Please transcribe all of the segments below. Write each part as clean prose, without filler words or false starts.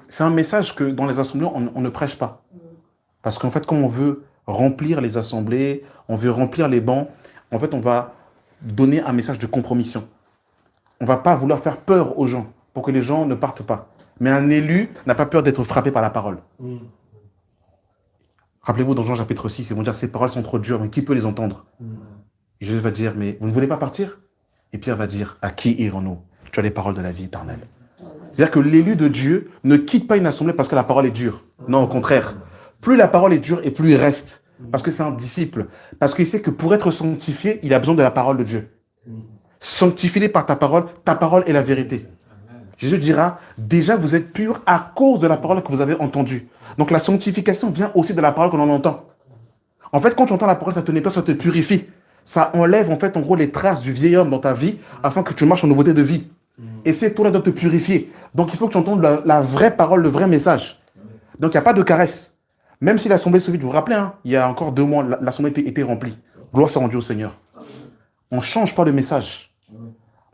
c'est un message que dans les assemblées, on ne prêche pas. Parce qu'en fait, comme on veut remplir les assemblées, on veut remplir les bancs, en fait, on va donner un message de compromission. On ne va pas vouloir faire peur aux gens pour que les gens ne partent pas. Mais un élu n'a pas peur d'être frappé par la parole. Rappelez-vous, dans Jean chapitre 6, ils vont dire, ces paroles sont trop dures, mais qui peut les entendre? Et Jésus va dire, mais vous ne voulez pas partir? Et Pierre va dire, à qui irons-nous? Tu as les paroles de la vie éternelle. C'est-à-dire que l'élu de Dieu ne quitte pas une assemblée parce que la parole est dure. Non, au contraire. Plus la parole est dure et plus il reste. Parce que c'est un disciple. Parce qu'il sait que pour être sanctifié, il a besoin de la parole de Dieu. Sanctifie-les par ta parole est la vérité. Jésus dira, déjà vous êtes purs à cause de la parole que vous avez entendue. Donc la sanctification vient aussi de la parole que l'on entend. En fait, quand tu entends la parole, ça te nettoie, ça te purifie. Ça enlève en fait, en gros, les traces du vieil homme dans ta vie afin que tu marches en nouveauté de vie. Et c'est toi qui dois te purifier. Donc il faut que tu entendes la vraie parole, le vrai message. Donc il n'y a pas de caresse. Même si l'assemblée se vide, vous vous rappelez, hein, il y a encore 2 mois, l'assemblée était remplie. Gloire soit rendue au Seigneur. On ne change pas le message.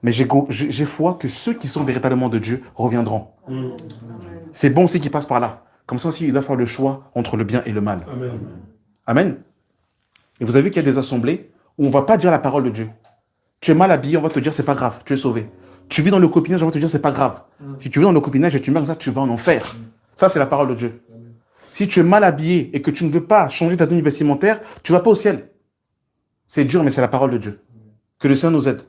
Mais j'ai foi que ceux qui sont véritablement de Dieu reviendront. C'est bon aussi qu'ils passent par là. Comme ça aussi, il doit faire le choix entre le bien et le mal. Amen. Amen. Et vous avez vu qu'il y a des assemblées où on ne va pas dire la parole de Dieu. Tu es mal habillé, on va te dire c'est pas grave, tu es sauvé. Tu vis dans le copinage, on va te dire c'est pas grave. Si tu vis dans le copinage et tu meurs comme ça, tu vas en enfer. Ça, c'est la parole de Dieu. Si tu es mal habillé et que tu ne veux pas changer ta tenue vestimentaire, tu ne vas pas au ciel. C'est dur, mais c'est la parole de Dieu. Que le Seigneur nous aide.